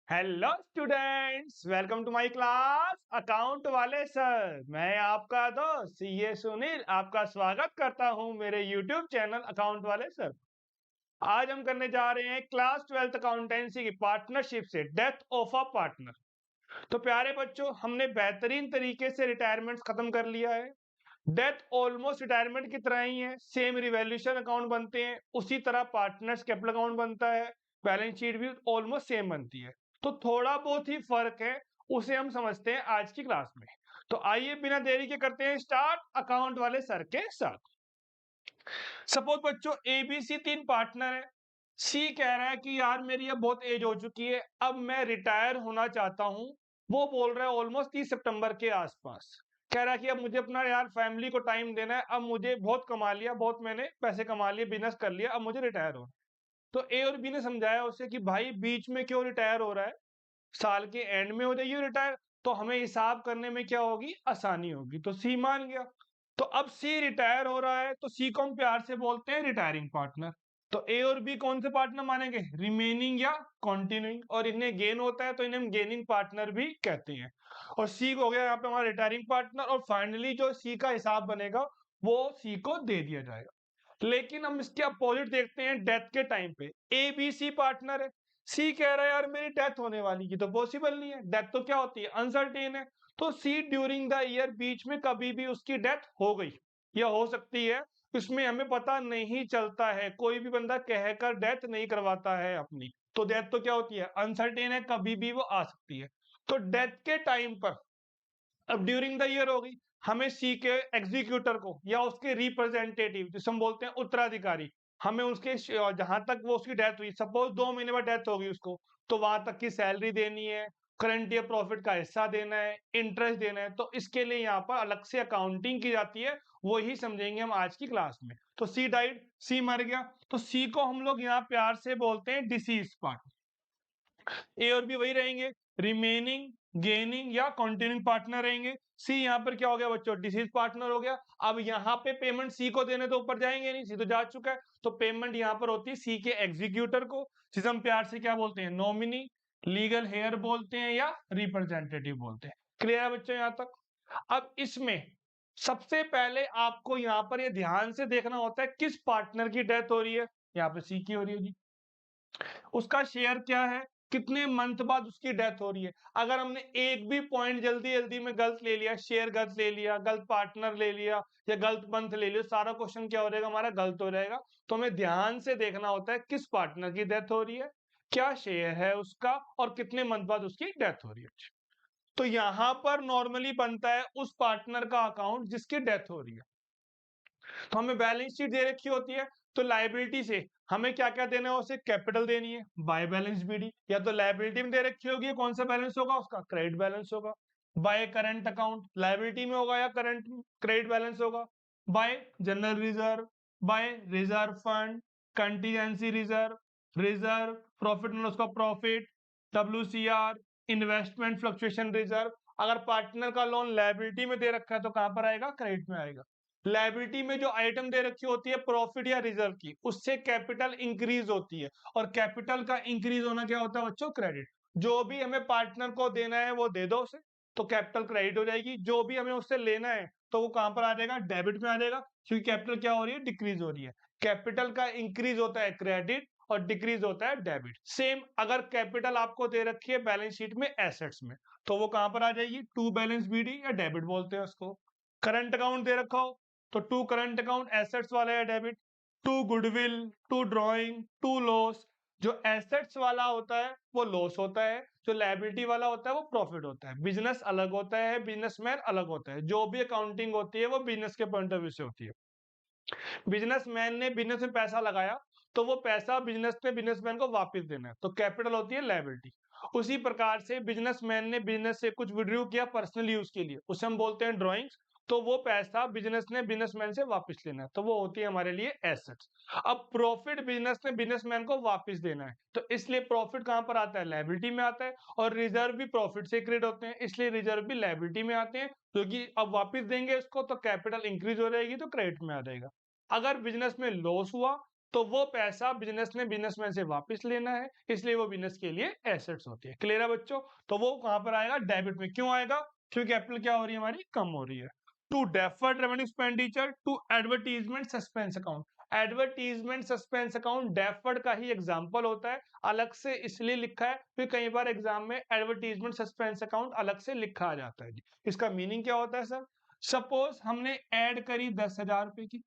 Hello students, welcome to my class account वाले sir. मैं आपका दोस्त सीए सुनील आपका स्वागत करता हूं मेरे यूट्यूब चैनल अकाउंट वाले सर। आज हम करने जा रहे हैं क्लास 12th अकाउंटेंसी की पार्टनरशिप से डेथ ऑफ अ पार्टनर। तो प्यारे बच्चों, हमने बेहतरीन तरीके से रिटायरमेंट खत्म कर लिया है। डेथ ऑलमोस्ट रिटायरमेंट की तरह ही है, सेम रिवैल्यूएशन अकाउंट बनते हैं, उसी तरह पार्टनर्स कैपिटल अकाउंट बनता है, बैलेंस शीट भी ऑलमोस्ट सेम बनती है। तो थोड़ा बहुत ही फर्क है, उसे हम समझते हैं आज की क्लास में। तो आइए बिना देरी के करते हैं स्टार्ट अकाउंट वाले सर के साथ। सपोज बच्चों ए बी सी तीन पार्टनर है। सी कह रहा है कि यार मेरी अब बहुत एज हो चुकी है, अब मैं रिटायर होना चाहता हूं। वो बोल रहा है ऑलमोस्ट 30 सितंबर के आसपास। कह रहा है कि अब मुझे अपना यार फैमिली को टाइम देना है, अब मुझे बहुत कमा लिया, बहुत मैंने पैसे कमा लिए, बिजनेस कर लिया, अब मुझे रिटायर होना है। तो ए और बी ने समझाया उसे कि भाई बीच में क्यों रिटायर हो रहा है, साल के एंड में हो जाइए रिटायर, तो हमें हिसाब करने में क्या होगी, आसानी होगी। तो सी मान गया। तो अब सी रिटायर हो रहा है, तो सी को हम प्यार से बोलते हैं रिटायरिंग पार्टनर। तो ए और बी कौन से पार्टनर मानेंगे, रिमेनिंग या कंटिन्यूइंग, और इन्हें गेन होता है तो इन्हें हम गेनिंग पार्टनर भी कहते हैं। और सी हो गया यहाँ पे हमारा रिटायरिंग पार्टनर, और फाइनली जो सी का हिसाब बनेगा वो सी को दे दिया जाएगा। लेकिन हम इसके अपोजिट देखते हैं, डेथ के टाइम पे ए बी सी पार्टनर है। सी कह रहा है यार मेरी डेथ होने वाली की तो पॉसिबल नहीं है, डेथ तो क्या होती है, अनसर्टेन है। तो सी ड्यूरिंग द ईयर बीच में कभी भी उसकी डेथ हो गई या हो सकती है, इसमें हमें पता नहीं चलता है। कोई भी बंदा कहकर डेथ नहीं करवाता है अपनी। तो डेथ तो क्या होती है, अनसर्टेन है, कभी भी वो आ सकती है। तो डेथ के टाइम पर, अब ड्यूरिंग द ईयर हो गई, हमें सी के एग्जीक्यूटर को या उसके रिप्रेजेंटेटिव जिसे हम बोलते हैं उत्तराधिकारी, हमें उसके जहां तक वो उसकी डेथ हुई, सपोज 2 महीने बाद डेथ होगी उसको, तो वहां तक की सैलरी देनी है, करंट ईयर प्रॉफिट का हिस्सा देना है, इंटरेस्ट देना है। तो इसके लिए यहाँ पर अलग से अकाउंटिंग की जाती है, वही समझेंगे हम आज की क्लास में। तो सी डाइड, सी मर गया, तो सी को हम लोग यहाँ प्यार से बोलते हैं डिसीज पार्ट। ए और बी वही रहेंगे, रिमेनिंग, गेनिंग या कंटिन्यूइंग पार्टनर रहेंगे। सी यहाँ पर क्या हो गया बच्चों, डिसीज पार्टनर हो गया। अब यहाँ पे पेमेंट सी को देने तो ऊपर जाएंगे नहीं, सी तो जा चुका है। तो पेमेंट यहाँ पर होती है सी के एग्जीक्यूटर को, जिसे हम प्यार से क्या बोलते हैं, नॉमिनी, लीगल हेयर बोलते हैं या रिप्रेजेंटेटिव बोलते हैं। क्लियर है बच्चों यहाँ तक। अब इसमें सबसे पहले आपको यहाँ पर ये ध्यान से देखना होता है किस पार्टनर की डेथ हो रही है। यहाँ पे सी की हो रही है जी, उसका शेयर क्या है, कितने मंथ बाद उसकी डेथ हो रही है। अगर हमने एक भी पॉइंट जल्दी जल्दी में गलत ले लिया, शेयर गलत ले लिया, गलत पार्टनर ले लिया या गलत मंथ ले लिया, सारा क्वेश्चन क्या हो जाएगा, हमारा गलत हो जाएगा। तो हमें ध्यान से देखना होता है किस पार्टनर की डेथ हो रही है, क्या शेयर है उसका, और कितने मंथ बाद उसकी डेथ हो रही है। तो यहां पर नॉर्मली बनता है उस पार्टनर का अकाउंट जिसकी डेथ हो रही है। तो हमें बैलेंस शीट दे रखी होती है, तो लाइबिलिटी से हमें क्या क्या देना है, उसे कैपिटल देनी है बाय बैलेंस बीडी, या तो लाइबिलिटी में दे रखी होगी, कौन सा बैलेंस होगा उसका, क्रेडिट बैलेंस होगा। बाय करंट अकाउंट, लाइबिलिटी में होगा या करंट क्रेडिट बैलेंस होगा। By general reserve, by reserve fund, contingency reserve, reserve profit and loss का profit, WCR, investment fluctuation reserve. अगर पार्टनर का लोन लाइबिलिटी में दे रखा है तो कहां पर आएगा, क्रेडिट में आएगा। लाइबिलिटी में जो आइटम दे रखी होती है प्रॉफिट या रिजर्व की, उससे कैपिटल इंक्रीज होती है, और कैपिटल का इंक्रीज होना क्या होता है बच्चों, क्रेडिट। जो भी हमें पार्टनर को देना है वो दे दो उसे, तो कैपिटल क्रेडिट हो जाएगी। जो भी हमें उससे लेना है तो वो कहां पर आ जाएगा, डेबिट में आ जाएगा, क्योंकि कैपिटल क्या हो रही है, डिक्रीज हो रही है। कैपिटल का इंक्रीज होता है क्रेडिट और डिक्रीज होता है डेबिट। सेम अगर कैपिटल आपको दे रखी है बैलेंस शीट में एसेट्स में, तो वो कहां पर आ जाएगी, टू बैलेंस बीडी या डेबिट बोलते हैं उसको। करंट अकाउंट दे रखा हो तो टू करंट अकाउंट एसेट्स वाला है debit, to goodwill, to drawing, to loss. जो एसेट्स वाला होता है वो लॉस होता है, जो लायबिलिटी वाला होता है वो प्रॉफिट होता है। बिजनेस अलग होता है, बिजनेसमैन अलग होता है। जो भी अकाउंटिंग होती है वो बिजनेस के पॉइंट ऑफ व्यू से होती है। बिजनेसमैन ने बिजनेस में पैसा लगाया, तो वो पैसा बिजनेस ने बिजनेसमैन को वापस देना है, तो कैपिटल होती है लायबिलिटी। उसी प्रकार से बिजनेसमैन ने बिजनेस से कुछ विड्रू किया पर्सनल यूज के लिए, उसे हम बोलते हैं ड्रॉइंग्स, तो वो पैसा बिजनेस ने बिजनेसमैन से वापस लेना है, तो वो होती है हमारे लिए एसेट्स। अब प्रॉफिट बिजनेस ने बिजनेसमैन को वापस देना है, तो इसलिए प्रॉफिट कहां पर आता है, लायबिलिटी में आता है। और रिजर्व भी प्रॉफिट से क्रिएट होते हैं, इसलिए रिजर्व भी लायबिलिटी में आते हैं, क्योंकि अब वापस देंगे इसको तो कैपिटल इंक्रीज हो जाएगी तो क्रेडिट में आ जाएगा। अगर बिजनेस में लॉस हुआ तो वो पैसा बिजनेस ने बिजनेसमैन से वापस लेना है, इसलिए वो बिजनेस के लिए एसेट्स होती है। क्लियर है बच्चों? तो वो कहां पर आएगा? डेबिट में। क्यों आएगा? क्योंकि कैपिटल क्या हो रही है हमारी? कम हो रही है। To deferred revenue expenditure to advertisement suspense account. Advertisement suspense account deferred का ही एग्जांपल होता है, अलग से इसलिए लिखा है क्योंकि कई बार एग्जाम में एडवर्टीजमेंट सस्पेंस अकाउंट अलग से लिखा जाता है। इसका मीनिंग क्या होता है सर? सपोज हमने ऐड करी 10,000 रुपए की,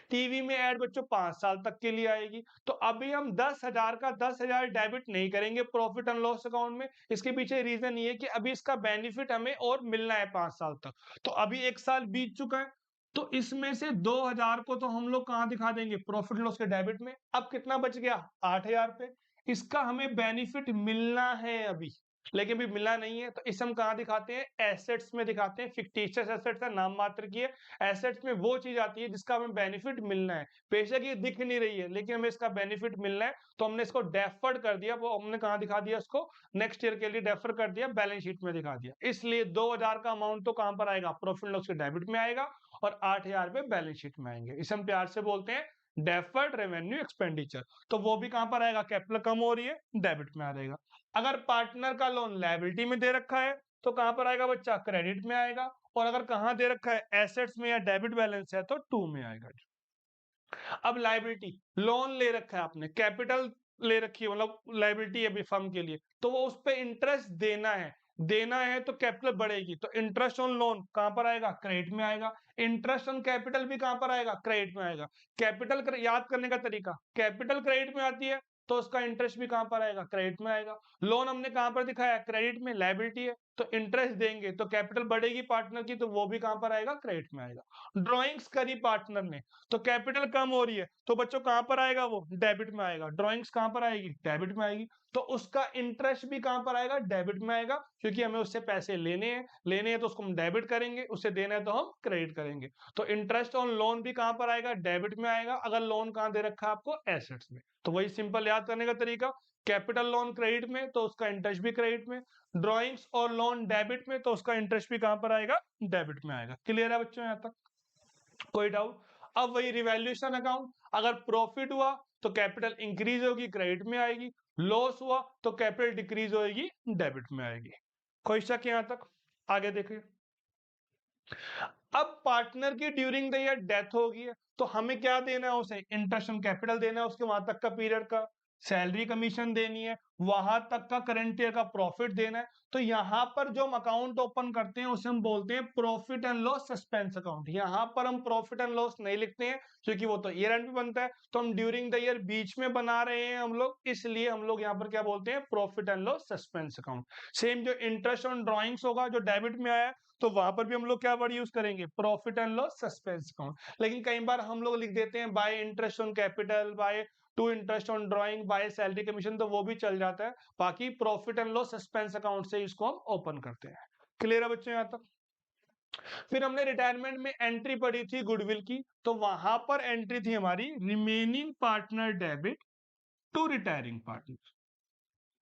टीवी में ऐड बच्चों 5 साल तक के लिए आएगी, तो अभी हम 10,000 का 10,000 डेबिट नहीं करेंगे प्रॉफिट एंड लॉस अकाउंट में। इसके पीछे रीजन ये है कि अभी इसका बेनिफिट हमें और मिलना है 5 साल तक। तो अभी 1 साल बीत चुका है, तो इसमें से 2,000 को तो हम लोग कहां दिखा देंगे? प्रॉफिट लॉस के डेबिट में। अब कितना बच गया? 8,000 पे। इसका हमें बेनिफिट मिलना है अभी, लेकिन अभी मिला नहीं है, तो इसे हम कहां दिखाते हैं? एसेट्स में दिखाते हैं। फिक्टिशियस एसेट्स है, नाम मात्र की है। एसेट्स में वो चीज आती है जिसका हमें बेनिफिट मिलना है, बेशक ये दिख नहीं रही है लेकिन हमें इसका बेनिफिट मिलना है, तो हमने इसको डेफर्ड कर दिया। वो हमने कहां दिखा दिया? इसको नेक्स्ट ईयर के लिए डेफर कर दिया, बैलेंस शीट में दिखा दिया। इसलिए 2,000 का अमाउंट तो कहां पर आएगा? प्रॉफिट लॉस के डेबिट में आएगा, और 8,000 पे बैलेंस शीट में आएंगे। इसे हम प्यार से बोलते हैं डेफर्ड रेवेन्यू एक्सपेंडिचर। तो वो भी कहां पर आएगा? कैपिटल कम हो रही है, डेबिट में आ जाएगा। अगर पार्टनर का लोन लायबिलिटी में दे रखा है तो कहां पर आएगा बच्चा? क्रेडिट में आएगा। और अगर कहां दे रखा है? एसेट्स में या डेबिट बैलेंस है तो 2 में आएगा। अब लायबिलिटी, लोन ले रखा है आपने, कैपिटल ले रखी है, मतलब लायबिलिटी है फर्म के लिए, तो वो उस पे इंटरेस्ट देना है। देना है तो कैपिटल बढ़ेगी, तो इंटरेस्ट ऑन लोन कहां पर आएगा? क्रेडिट में आएगा। इंटरेस्ट ऑन कैपिटल भी कहां पर आएगा? क्रेडिट में आएगा। कैपिटल याद करने का तरीका, कैपिटल क्रेडिट में आती है तो उसका इंटरेस्ट भी कहां पर आएगा? क्रेडिट में आएगा। लोन हमने कहां पर दिखाया? क्रेडिट में। लायबिलिटी है तो इंटरेस्ट देंगे तो कैपिटल बढ़ेगी पार्टनर की, तो वो भी कहां पर आएगा? क्रेडिट में आएगा। ड्रॉइंग्स करी पार्टनर ने तो कैपिटल कम हो रही है, तो बच्चों कहां पर आएगा? वो डेबिट में आएगा। ड्राइंग्स कहां पर आएगी? डेबिट में आएगी। तो उसका इंटरेस्ट भी कहां पर आएगा? डेबिट में आएगा, क्योंकि हमें उससे पैसे लेने हैं तो उसको हम डेबिट करेंगे, उससे देना है तो हम क्रेडिट करेंगे। तो इंटरेस्ट ऑन लोन भी कहां पर आएगा? डेबिट में आएगा। अगर लोन कहां दे रखा है आपको? एसेट्स में। तो वही सिंपल याद करने का तरीका, कैपिटल लोन क्रेडिट में तो उसका इंटरेस्ट भी क्रेडिट में, ड्रॉइंग्स और लोन डेबिट में तो उसका इंटरेस्ट भी कहां पर आएगा? डेबिट में आएगा। क्लियर है बच्चों यहां तक? कोई डाउट? अब वही रिवैल्यूएशन अकाउंट, अगर प्रॉफिट हुआ तो कैपिटल इंक्रीज होगी, क्रेडिट में आएगी। लॉस हुआ तो कैपिटल डिक्रीज होगी, डेबिट में आएगी। कोई शक यहां तक? आगे देखिए। अब पार्टनर की ड्यूरिंग द ईयर डेथ होगी है, तो हमें क्या देना है उसे? इंटरेस्ट ऑन कैपिटल देना है, उसके वहां तक का पीरियड का सैलरी कमीशन देनी है, वहां तक का करंट ईयर का प्रॉफिट देना है। तो यहाँ पर जो हम अकाउंट ओपन करते हैं उसे हम बोलते हैं profit and loss suspense account. यहाँ पर हम प्रॉफिट एंड लॉस नहीं लिखते हैं क्योंकि वो तो ईयर एंड पे बनता है, तो हम ड्यूरिंग द ईयर बीच में बना रहे हैं हम लोग, इसलिए हम लोग यहाँ पर क्या बोलते हैं? Profit and loss suspense account. Same जो इंटरेस्ट ऑन ड्रॉइंग्स होगा जो डेबिट में आया, तो वहां पर भी हम लोग क्या वर्ड यूज करेंगे? Profit and loss suspense account. लेकिन कई बार हम लोग लिख देते हैं bye interest on capital, by two interest on drawing, by salary commission, तो वो भी चल जाता है। बाकी profit and loss suspense account से इसको हम ओपन करते हैं। क्लियर है बच्चों यहां तक? फिर हमने रिटायरमेंट में एंट्री पढ़ी थी गुडविल की, तो वहां पर एंट्री थी हमारी remaining partner debit to retiring partner,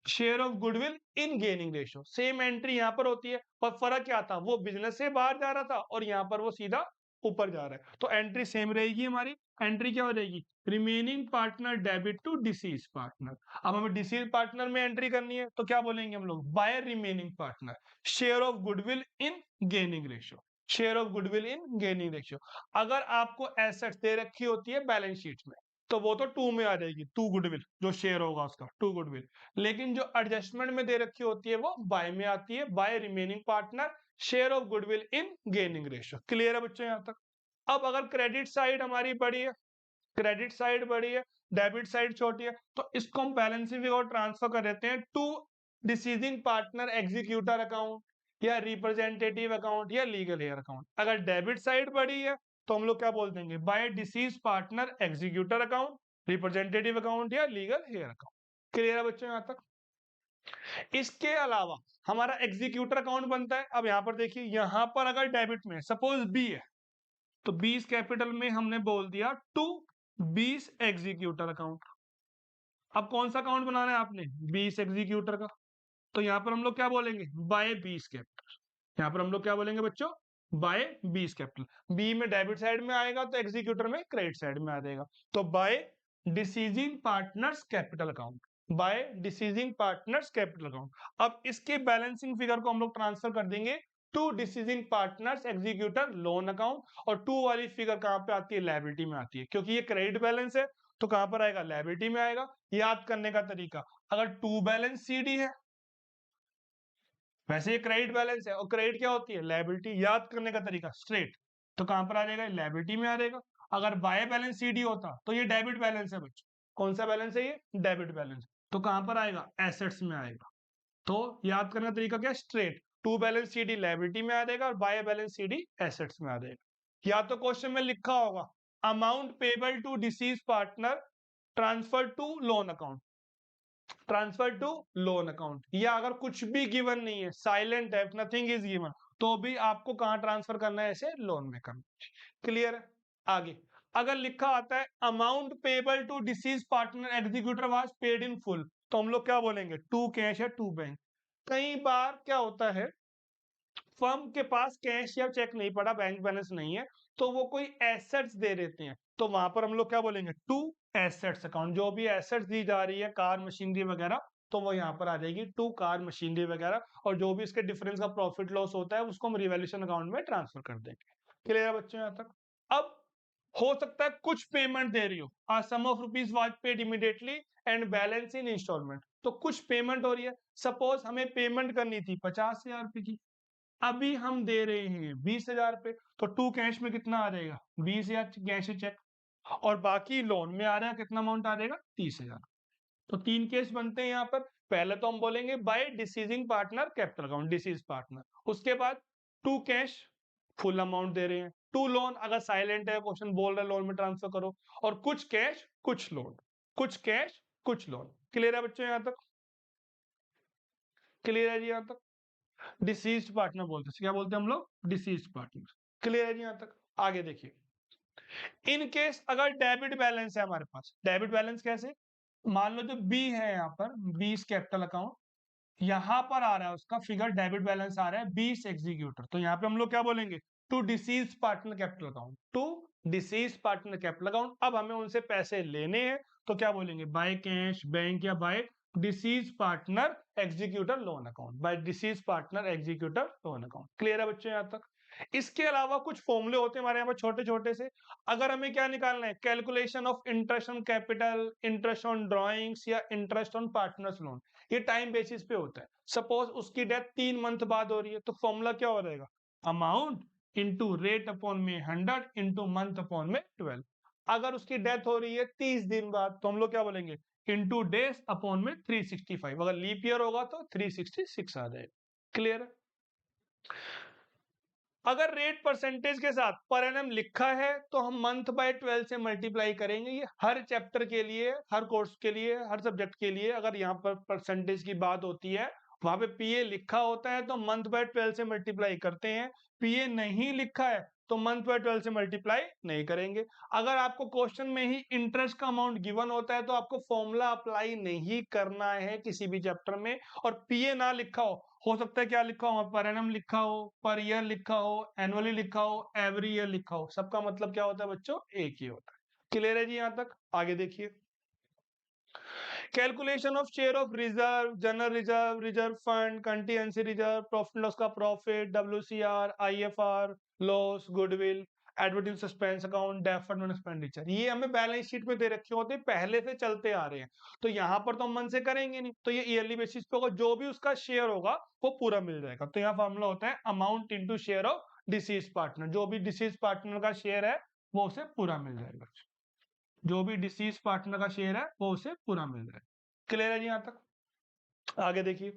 share of goodwill in gaining ratio. Same entry यहां पर होती है, पर फर्क क्या था? वो बिजनेस से बाहर जा रहा था और यहां पर वो सीधा ऊपर जा रहा है, तो एंट्री सेम रहेगी हमारी। एंट्री क्या हो जाएगी? Remaining partner debit to deceased partner. अब हमें डिसीज पार्टनर में एंट्री करनी है तो क्या बोलेंगे हम लोग? By remaining partner, share of goodwill in gaining ratio, share of goodwill in gaining ratio. अगर आपको एसेट्स दे रखी होती है बैलेंस शीट में तो वो तो 2 में आ जाएगी, 2 गुडविल जो शेयर होगा उसका, 2 गुडविल। लेकिन जो एडजस्टमेंट में दे रखी होती है वो बाय में आती है, by remaining partner, share of goodwill in gaining ratio. Clear है बच्चों यहां तक? अब अगर क्रेडिट साइड हमारी बड़ी है, क्रेडिट साइड बड़ी है, डेबिट साइड छोटी है, तो इसको हम बैलेंस शीट और ट्रांसफर कर देते हैं to deceased partner executor account या रिप्रेजेंटेटिव अकाउंट या लीगल हेयर अकाउंट। अगर डेबिट साइड बड़ी है तो हम लोग क्या बोल देंगे? By deceased partner executor account, representative account या लीगल हेयर अकाउंट। क्लियर है बच्चों यहां तक? इसके अलावा हमारा एग्जीक्यूटर अकाउंट बनता है। अब यहां पर देखिए, यहां पर अगर डेबिट में सपोज बी है तो 20 कैपिटल में हमने बोल दिया टू 20 एग्जीक्यूटर अकाउंट। अब कौन सा अकाउंट बनाना है आपने? 20 एग्जीक्यूटर का। तो यहां पर हम लोग क्या बोलेंगे? By 20 capital. यहां पर हम लोग क्या बोलेंगे बच्चों? बाय बीस कैपिटल। बी में डेबिट साइड में आएगा तो एग्जीक्यूटर में क्रेडिट साइड में आ जाएगा। तो by deceasing partners capital account, by deceasing partners capital account. अब इसके बैलेंसिंग फिगर को हम लोग ट्रांसफर कर देंगे to deceasing partners executor loan account, और टू वाली फिगर कहां पे आती है? लायबिलिटी में आती है, क्योंकि ये क्रेडिट बैलेंस है तो कहां पर आएगा? लायबिलिटी में आएगा। याद करने का तरीका, अगर टू बैलेंस सीडी है, वैसे ये क्रेडिट बैलेंस है और क्रेडिट क्या होती है? लायबिलिटी। याद करने का तरीका स्ट्रेट, तो कहां पर आ जाएगा? लायबिलिटी में आ जाएगा। अगर बाय बैलेंस सीडी होता तो ये डेबिट बैलेंस है बच्चों। कौन सा बैलेंस है ये? Debit balance. तो कहां पर आएगा? एसेट्स में आएगा। तो याद करने का तरीका क्या है? Straight, to balance sheet liability में आ जाएगा और बाय बैलेंस सीडी एसेट्स में आ जाएगा। या तो क्वेश्चन में लिखा होगा amount payable to deceased partner transfer to loan account, transfer to loan account, या अगर कुछ भी गिवन नहीं है, साइलेंट है, नथिंग इज गिवन, तो भी आपको कहां ट्रांसफर करना है? ऐसे लोन में करना। क्लियर है? आगे अगर लिखा आता है amount payable to deceased partner executor was paid in full, तो हम लोग क्या बोलेंगे? टू कैश या टू बैंक। कई बार क्या होता है, फर्म के पास कैश या चेक नहीं पड़ा, बैंक बैलेंस नहीं है, तो वो कोई एसेट्स दे देते हैं, तो वहां पर हम लोग क्या बोलेंगे? To assets account. जो भी एसेट्स दी जा रही है, कार मशीनरी वगैरह, तो वो यहाँ पर आ जाएगी टू कार मशीनरी वगैरह, और जो भी इसके डिफरेंस का प्रॉफिट लॉस होता है उसको हम रिवैल्यूएशन अकाउंट में ट्रांसफर कर देंगे। क्लियर है बच्चों यहाँ तक? अब हो सकता है कुछ पेमेंट दे रही हो, a sum of rupees was paid immediately and balance in installment, तो कुछ पेमेंट हो रही है। सपोज हमें पेमेंट करनी थी 50,000 रुपए की, अभी हम दे रहे हैं 20,000 रुपए, तो टू कैश में कितना आ जाएगा? 20,000 कैश चेक, और बाकी लोन में आ रहा है कितना अमाउंट आ जाएगा? 30,000। तो तीन केस बनते हैं यहाँ पर। पहले तो हम बोलेंगे by deceasing partner capital account, decease partner. उसके बाद टू कैश फुल अमाउंट दे रहे हैं, टू लोन अगर साइलेंट है, क्वेश्चन बोल रहा है लोन में ट्रांसफर करो, और कुछ कैश कुछ लोन, कुछ कैश कुछ लोन। क्लियर है बच्चों यहाँ तक? क्लियर है जी यहाँ तक? डिसीज्ड पार्टनर बोलते हैं, क्या बोलते हैं हम लोग? Deceased partner. क्लियर है जी यहाँ तक? आगे देखिए, इन केस अगर डेबिट बैलेंस है हमारे पास, डेबिट बैलेंस कैसे? मान लो जो बी है यहाँ पर, 20 कैपिटल अकाउंट, यहाँ पर आ रहा है उसका फिगर, डेबिट बैलेंस आ रहा है 20 एग्जीक्यूटर, तो यहाँ पे हम लोग क्या बोलेंगे? To deceased partner capital account, to deceased partner capital account. अब हमें उनसे पैसे लेने हैं, तो क्या बोलेंगे? बाय कैश, बैंक, या by deceased partner executor loan account, by deceased partner executor loan account. Clear है बच्चों यहाँ तक? इसके अलावा कुछ फॉर्मूले होते हैं हमारे यहाँ पर छोटे छोटे से। अगर हमें क्या निकालना है? Calculation of interest on capital, interest on drawings, या इंटरेस्ट ऑन पार्टनर्स लोन, ये टाइम बेसिस पे होता है। सपोज उसकी डेथ 3 मंथ बाद हो रही है, तो फॉर्मूला क्या हो जाएगा? अमाउंट इंटू रेट अपॉन में 100 इंटू मंथ अपॉन में 12। अगर उसकी डेथ हो रही है 30 दिन बाद, तो हम लोग क्या बोलेंगे? इंटू डेज अपॉन में 365। अगर लीप ईयर होगा तो 366 आ जाएगा। क्लियर है? अगर रेट परसेंटेज के साथ पर एनम लिखा है, तो हम मंथ बाय 12 से मल्टीप्लाई करेंगे। ये हर चैप्टर के लिए, हर कोर्स के लिए, हर सब्जेक्ट के लिए, अगर यहाँ पर परसेंटेज की बात होती है, वहां पे पीए लिखा होता है तो मंथ बाय 12 से मल्टीप्लाई करते हैं। पीए नहीं लिखा है तो मंथ बाय 12 से मल्टीप्लाई नहीं करेंगे। अगर आपको क्वेश्चन में ही इंटरेस्ट का अमाउंट गिवन होता है, तो आपको फॉर्मूला अप्लाई नहीं करना है किसी भी चैप्टर में। और पीए ना लिखा हो सकता है क्या लिखा हो? पर एनम लिखा हो, पर ईयर लिखा हो, एनुअली लिखा हो, एवरी ईयर लिखा हो, सबका मतलब क्या होता है बच्चों? एक ही होता है। क्लियर है जी यहाँ तक? आगे देखिए, calculation of share of reserve, general reserve, reserve fund, contingency reserve, profit loss का profit, WCR, IFR, loss, goodwill, advertise suspense account, deferred non expenditure, ये हमें बैलेंस शीट में दे रखे होते हैं, पहले से चलते आ रहे हैं। तो यहाँ पर तो हम मन से करेंगे नहीं, तो ये ईयरली बेसिस पे होगा, जो भी उसका शेयर होगा वो पूरा मिल जाएगा। तो यहाँ फॉर्मूला होता है amount into share of disease partner, जो भी डिसीज पार्टनर का शेयर है वो उसे पूरा मिल जाएगा, जो भी डिसीज पार्टनर का शेयर है वो उसे पूरा मिल जाएगा। क्लियर है जी यहाँ तक? आगे देखिए,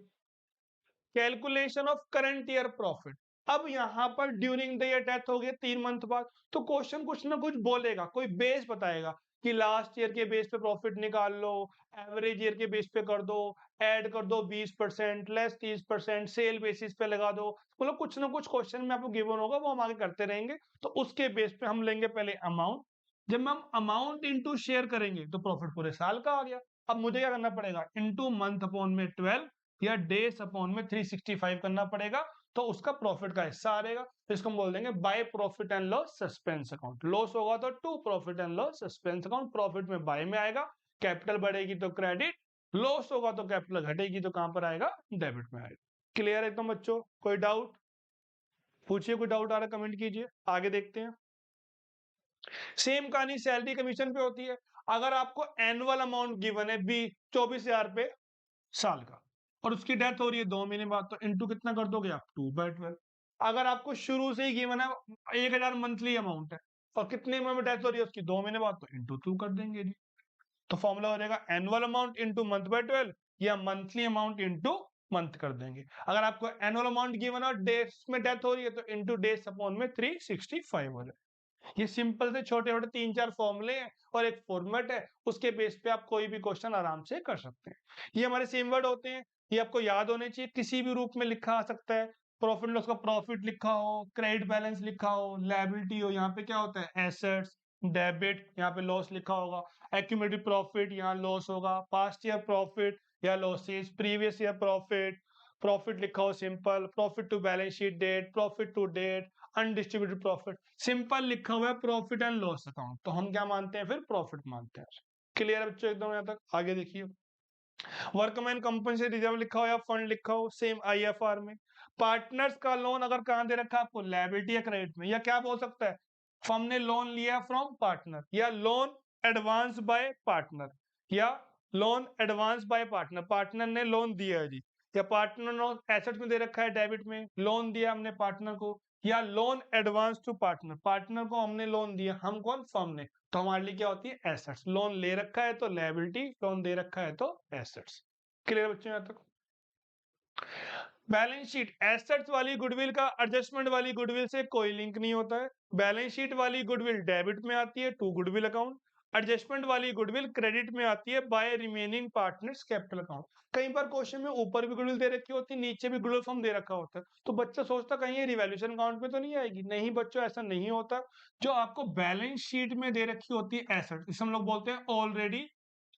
calculation of current year profit. अब यहाँ पर ड्यूरिंग द ईयर डेथ हो गया 3 मंथ बाद, तो क्वेश्चन कुछ ना कुछ बोलेगा, कोई बेस बताएगा कि लास्ट ईयर के बेस पे प्रॉफिट निकाल लो, एवरेज ईयर के बेस पे कर दो, ऐड कर दो 20%, लेस 30%, सेल बेसिस पे लगा दो। मतलब कुछ ना कुछ क्वेश्चन में आपको गिवन होगा, वो हम आगे करते रहेंगे। तो उसके बेस पे हम लेंगे पहले अमाउंट। जब हम अमाउंट इंटू शेयर करेंगे तो प्रॉफिट पूरे साल का आ गया। अब मुझे क्या करना पड़ेगा? इंटू मंथ अपॉन में 12, या डेज अपॉन में 365 करना पड़ेगा। तो उसका प्रॉफिट का हिस्सा आ रहेगा, तो इसको हम बोल देंगे by profit and loss suspense account. Loss होगा तो to profit and loss suspense account, profit में बाय में आएगा, कैपिटल बढ़ेगी तो क्रेडिट, लॉस होगा तो कैपिटल घटेगी तो कहां पर आएगा, डेबिट में आएगा। क्लियर है एकदम बच्चों, कोई डाउट पूछिए, कोई डाउट आ रहा कमेंट कीजिए, आगे देखते हैं। सेम कहानी सैलरी कमीशन पे होती है। अगर आपको एनुअल अमाउंट गिवन है 24,000 पे साल का, और उसकी डेथ हो रही है 2 महीने बाद, तो इंटू कितना कर दोगे आप, 2/12। अगर आपको शुरू से ही गिवन है 1,000 मंथली अमाउंट है, और कितने में डेथ हो रही है उसकी, 2 महीने बाद, तो इंटू 2 कर देंगे जी। तो फॉर्मूला हो जाएगा एनुअल अमाउंट इंटू मंथ/12, या मंथली अमाउंट इंटू मंथ कर देंगे। अगर आपको एनुअल अमाउंट गिवन और डेट्स में डेथ हो रही है, तो इंटू डेज अपॉन में 365 हो जाए। ये सिंपल से छोटे छोटे 3-4 फॉर्मूले हैं और एक फॉर्मेट है, उसके बेस पे आप कोई भी क्वेश्चन आराम से कर सकते हैं। ये हमारे सेम वर्ड होते हैं, ये आपको याद होने चाहिए, किसी भी रूप में लिखा आ सकता है। प्रॉफिट लॉस का प्रॉफिट लिखा हो, क्रेडिट बैलेंस लिखा हो, लायबिलिटी हो, यहाँ पे क्या होता है एसेट्स, डेबिट, यहाँ पे लॉस लिखा होगा, एक्यूमुलेटेड प्रॉफिट यहाँ लॉस होगा, पास्ट ईयर प्रॉफिट या losses, previous year profit, profit लिखा हो simple, profit to balance sheet date, profit to date, undistributed profit, simple लिखा हुआ है प्रॉफिट एंड लॉस अकाउंट, तो हम क्या मानते हैं, फिर प्रॉफिट मानते हैं। क्लियर है बच्चों एकदम यहाँ तक, आगे देखिए। वर्कमैन कंपनसेशन रिजर्व लिखा हो या फंड लिखा हो, सेम आईएफआर में। पार्टनर्स का लोन अगर कहां दे रखा है आपको, लायबिलिटी या क्रेडिट में, या क्या बोल सकता है, फर्म ने लोन लिया फ्रॉम पार्टनर, या लोन एडवांस बाय पार्टनर, या loan advance bye partner, partner ने लोन दिया है जी, या पार्टनर ने एसेट में दे रखा है डेबिट में, लोन दिया हमने पार्टनर को, या loan advance to partner, partner को हमने लोन दिया, हम कौन, फर्म ने, तो हमारे लिए क्या होती है, एसेट्स। लोन ले रखा है तो लायबिलिटी, लोन दे रखा है तो एसेट्स। क्लियर बच्चों यहाँ तक। बैलेंस शीट, एसेट्स वाली गुडविल का एडजस्टमेंट वाली गुडविल से कोई लिंक नहीं होता है। बैलेंस शीट वाली गुडविल डेबिट में आती है टू गुडविल अकाउंट, एडजस्टमेंट वाली गुडविल क्रेडिट में आती है by remaining partners capital account. कई बार क्वेश्चन में ऊपर भी गुडविल दे रखी होती है, नीचे भी गुडविल फॉर्म दे रखा होता है, तो बच्चा सोचता कहीं ये रिवैल्यूएशन अकाउंट में तो नहीं आएगी। नहीं बच्चों, ऐसा नहीं होता। जो आपको बैलेंस शीट में दे रखी होती है एसेट, इसे हम लोग बोलते हैं already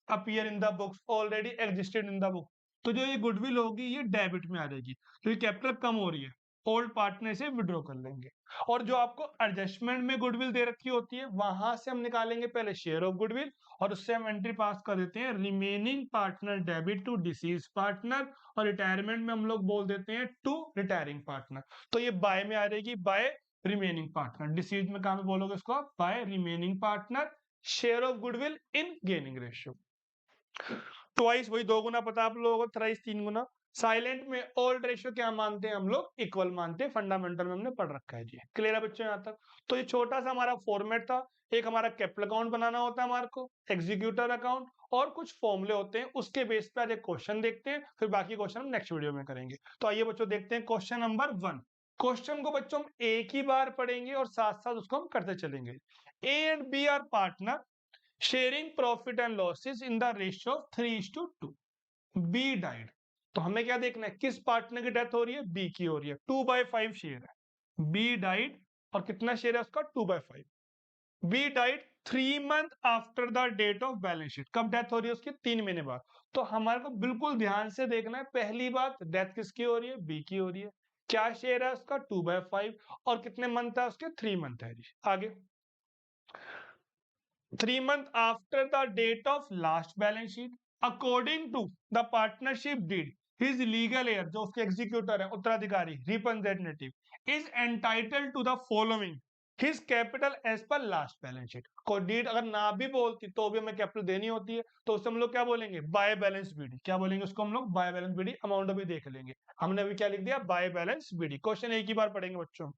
appear in the books, already existed in the book, तो जो ये गुडविल होगी ये डेबिट में आ जाएगी, क्योंकि कैपिटल कम हो रही है, ओल्ड पार्टनर से विड्रॉ कर लेंगे। और जो आपको एडजस्टमेंट में गुडविल दे रखी होती है, वहां से हम निकालेंगे पहले शेयर ऑफ गुडविल, और उससे हम एंट्री पास कर देते हैं remaining partner debit to deceased partner, और रिटायरमेंट में हम लोग बोल देते हैं टू रिटायरिंग पार्टनर। तो ये बाय में आ जाएगी, बाय रिमेनिंग पार्टनर। डिसीज में कहा बोलोगे इसको, by remaining partner share of goodwill in gaining ratio. Twice वही 2 गुना पता आप लोगों को, थ्राइस 3 गुना। साइलेंट में ओल्ड रेशियो क्या मानते हैं हम लोग, इक्वल मानते हैं, फंडामेंटल में हमने पढ़ रखा है जी। क्लियर है बच्चों यहाँ तक। तो ये छोटा सा हमारा फॉर्मेट था। एक हमारा कैपिटल अकाउंट बनाना होता है हमारे को, एग्जीक्यूटर अकाउंट, और कुछ फॉर्मूले होते हैं, उसके बेस पर आज एक क्वेश्चन देखते हैं, फिर बाकी क्वेश्चन हम नेक्स्ट वीडियो में करेंगे। तो आइए बच्चों देखते हैं क्वेश्चन नंबर 1। क्वेश्चन को बच्चों हम एक ही बार पढ़ेंगे और साथ साथ उसको हम करते चलेंगे। A and B are partner sharing profit and losses in the ratio of 3:2। B died, तो हमें क्या देखना है, किस पार्टनर की डेथ हो रही है, बी की हो रही है, 2/5 शेयर है, बी डाइड, और कितना शेयर है उसका, 2/5। B died 3 month after the date of balance sheet, कब डेथ हो रही है उसकी, 3 महीने बाद। तो हमारे को बिल्कुल ध्यान से देखना है, पहली बात डेथ किसकी हो रही है, बी की हो रही है, क्या शेयर है उसका, 2/5, और कितने मंथ है उसके, 3 मंथ है जी। आगे 3 months after the date of last balance sheet, according to the partnership deed, his legal heir, जो उसके एग्जीक्यूटर है, उत्तराधिकारी, representative, is entitled to the following, his capital as per last balance sheet। कोई deed अगर ना भी बोलती तो भी हमें कैपिटल देनी होती है, तो उससे हम लोग क्या बोलेंगे, बाय बैलेंस बीडी। क्या बोलेंगे उसको हम लोग, बाय बैलेंस बीडी। अमाउंट अभी देख लेंगे, हमने अभी क्या लिख दिया, बाय बैलेंस बीडी। क्वेश्चन एक ही बार पढ़ेंगे बच्चों।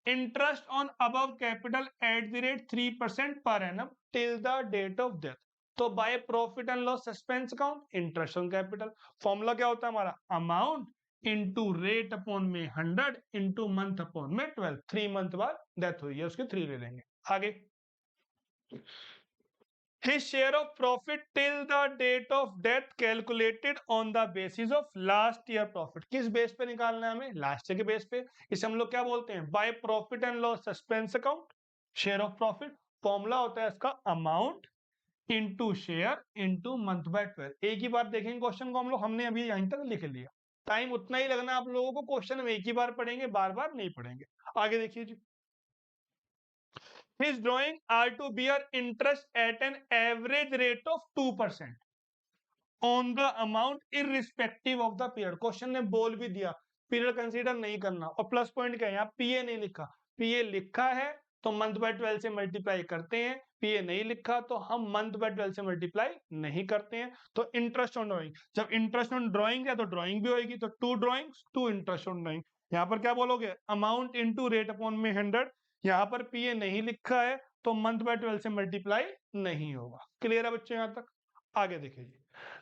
Interest on above capital at the rate 3% पर annum till the date of death. तो by profit and loss suspense account, interest on capital, formula क्या होता है हमारा, अमाउंट इंटू रेट अपॉन में 100 इंटू मंथ अपॉन में 12। 3 मंथ बाद death हुई है उसके 3 ले लेंगे। आगे his share of profit till the date of death calculated on the basis of last year profit। किस बेस पे निकालना है हमें, लास्ट ईयर के बेस पे। इसे हम लोग क्या बोलते हैं, bye profit and loss suspense account, share of profit. Formula होता है इसका amount into share into month by 12। एक ही बार देखेंगे क्वेश्चन को हम लोग, हमने अभी यहीं तक लिख लिया। टाइम उतना ही लगना आप लोगों को, क्वेश्चन हम एक ही बार पढ़ेंगे, बार बार नहीं पढ़ेंगे। आगे देखिए जी, His drawing are to bear interest at an average rate of 2% on the amount irrespective of the period। Question ने बोल भी दिया पीरियड कंसीडर नहीं करना, और प्लस पॉइंट क्या है यहाँ, पीए नहीं लिखा। पीए लिखा है तो मंथ बाय 12 से मल्टीप्लाई करते हैं, पीए नहीं लिखा तो हम मंथ बाय 12 से मल्टीप्लाई नहीं करते हैं। तो इंटरेस्ट ऑन ड्राइंग, जब इंटरेस्ट ऑन ड्राइंग है तो ड्राइंग भी होगी, तो 2 ड्राइंग्स 2 इंटरेस्ट ऑन ड्राइंग। यहाँ पर क्या बोलोगे, अमाउंट इनटू रेट अपॉन में 100। यहाँ पर पीए नहीं लिखा है तो मंथ बाय 12 से मल्टीप्लाई नहीं होगा। क्लियर है बच्चों यहाँ तक? आगे देखिए,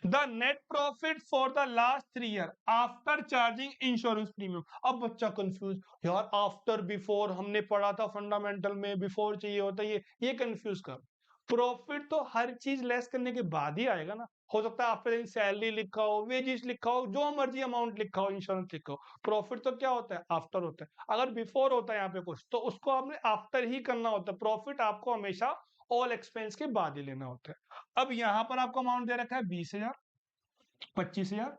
the net profit for the last 3 year after charging insurance premium. अब बच्चा कंफ्यूज, यार आफ्टर बिफोर हमने पढ़ा था फंडामेंटल में, बिफोर चाहिए होता है, ये कंफ्यूज कर। प्रॉफिट तो हर चीज लेस करने के बाद ही आएगा ना। हो सकता है आफ्टर सैलरी लिखा हो, वेजेस लिखा हो, जो मर्जी अमाउंट लिखा हो, इंश्योरेंस लिखा हो, प्रॉफिट तो क्या होता है, आफ्टर होता है। अगर बिफोर होता है यहाँ पे कुछ, तो उसको आपने आफ्टर ही करना होता है। प्रॉफिट आपको हमेशा ऑल एक्सपेंस के बाद ही लेना होता है। अब यहाँ पर आपको अमाउंट दे रखा है 20,000, 25,000,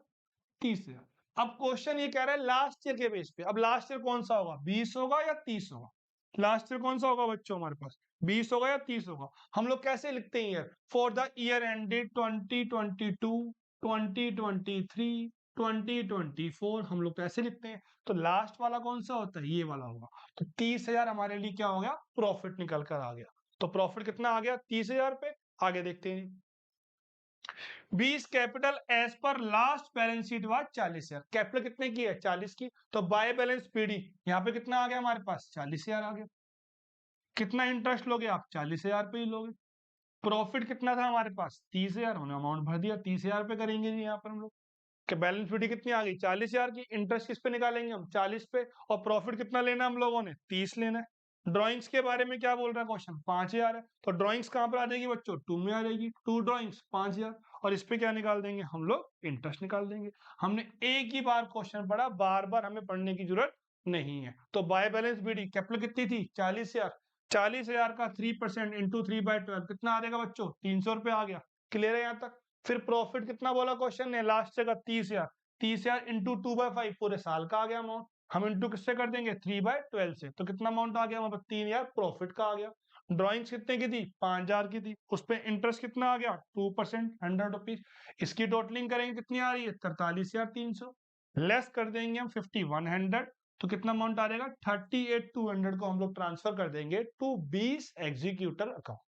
30,000। अब क्वेश्चन ये कह रहा है लास्ट ईयर के बेस पे। अब लास्ट ईयर कौन सा होगा, 20 होगा या 30 होगा? लास्ट ईयर कौन सा होगा बच्चों हमारे पास, 20 होगा या 30 होगा? हम लोग कैसे लिखते हैं year, for the year ended 2022, 2023, 2024, हम लोग कैसे लिखते हैं? तो लास्ट वाला कौन सा होता है, ये वाला होगा। तो 30,000 हमारे लिए क्या हो गया, प्रॉफिट निकल कर आ गया। तो प्रॉफिट कितना आ गया, 30,000 पे। आगे देखते हैं, 20 कैपिटल एज पर last balance sheet was 40,000। Capital कितने की है, 40 की। तो बाय बैलेंस पीडी यहाँ पे कितना आ गया हमारे पास, 40,000 आ गया। कितना इंटरेस्ट लोगे आप, 40,000 पे ही लोगे। प्रॉफिट कितना था हमारे पास, 30,000, हमने अमाउंट भर दिया, 30,000 पे करेंगे जी यहाँ पर हम लोग। कि बैलेंस पीडी कितनी आ गई, 40,000 की। इंटरेस्ट किस पे निकालेंगे हम, 40 पे। और प्रॉफिट कितना लेना हम लोगों ने, 30 लेना है। ड्राइंग्स के बारे में क्या बोल रहा है क्वेश्चन, 5,000 है। तो ड्राइंग्स कहाँ पर आ जाएगी बच्चों, 2 में आ जाएगी, 2 ड्राइंग्स 5,000। और इस पे क्या निकाल देंगे हम लोग, इंटरेस्ट निकाल देंगे। हमने एक ही बार क्वेश्चन पढ़ा, बार बार हमें पढ़ने की जरूरत नहीं है। तो बाय बैलेंस बीडी कैपिटल कितनी थी, 40,000। 40,000 का 3% इंटू 3/12 कितना आ जाएगा बच्चों, 300 रुपए आ गया। क्लियर है यहाँ तक? फिर प्रॉफिट कितना बोला क्वेश्चन ने, लास्ट जगह 30,000। 30,000 इंटू 2/5 पूरे साल का आ गया अमाउंट। हम इंटू किससे कर देंगे, 3/12 से। तो कितना अमाउंट आ गया हमारे पास, 3,000 प्रॉफिट का आ गया। ड्राइंग्स कितने की थी, 5,000 की थी। उस पर इंटरेस्ट कितना आ गया, 2%, 100 रुपीज। इसकी टोटलिंग करेंगे, कितनी आ रही है, 43,300। लेस कर देंगे हम 5,100, तो कितना अमाउंट आ जाएगा, 38,200 को हम लोग ट्रांसफर कर देंगे to 20 executor account,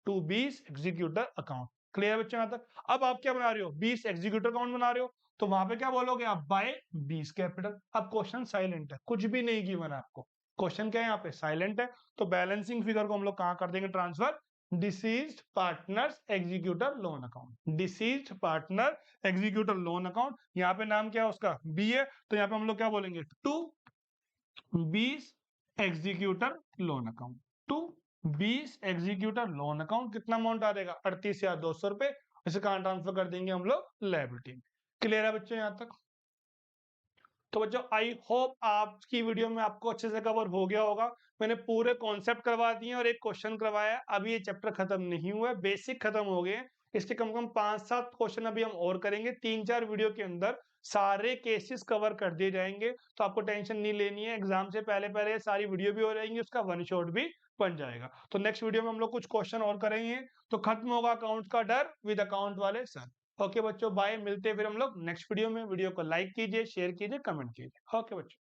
to 20 executor account. Clear बच्चों यहाँ तक? अब आप क्या बना रहे हो, 20 एग्जीक्यूटर अकाउंट बना रहे हो, तो वहां पे क्या बोलोगे आप, बाय 20 कैपिटल। अब क्वेश्चन साइलेंट है, कुछ भी नहीं गिवन है आपको। क्वेश्चन क्या है यहाँ पे, साइलेंट है। तो बैलेंसिंग फिगर को हम लोग कहाँ कर देंगे transfer, deceased partners executor loan account. Deceased partner executor loan account, यहाँ पे नाम क्या है उसका, बी है। तो यहाँ पे हम लोग क्या बोलेंगे, to 20 executor loan account, to 20 executor loan account. कितना अमाउंट आ जाएगा, 38,200 रुपए। इसे कहां ट्रांसफर कर देंगे हम लोग, लायबिलिटी में। क्लियर है बच्चों यहाँ तक? तो बच्चों आई होप आपकी वीडियो में आपको अच्छे से कवर हो गया होगा। मैंने पूरे कॉन्सेप्ट करवा दिए और एक क्वेश्चन करवाया। अभी ये चैप्टर खत्म नहीं हुआ है, बेसिक खत्म हो गए हैं। इसके कम से कम 5-7 क्वेश्चन अभी हम और करेंगे। 3-4 वीडियो के अंदर सारे केसेस कवर कर दिए जाएंगे, तो आपको टेंशन नहीं लेनी है। एग्जाम से पहले पहले सारी वीडियो भी हो जाएंगी, उसका वन शॉट भी बन जाएगा। तो नेक्स्ट वीडियो में हम लोग कुछ क्वेश्चन और करेंगे, तो खत्म होगा अकाउंट का डर विद अकाउंट वाले सर। ओके बच्चों, बाय, मिलते हैं फिर हम लोग नेक्स्ट वीडियो में। वीडियो को लाइक कीजिए, शेयर कीजिए, कमेंट कीजिए। ओके बच्चों।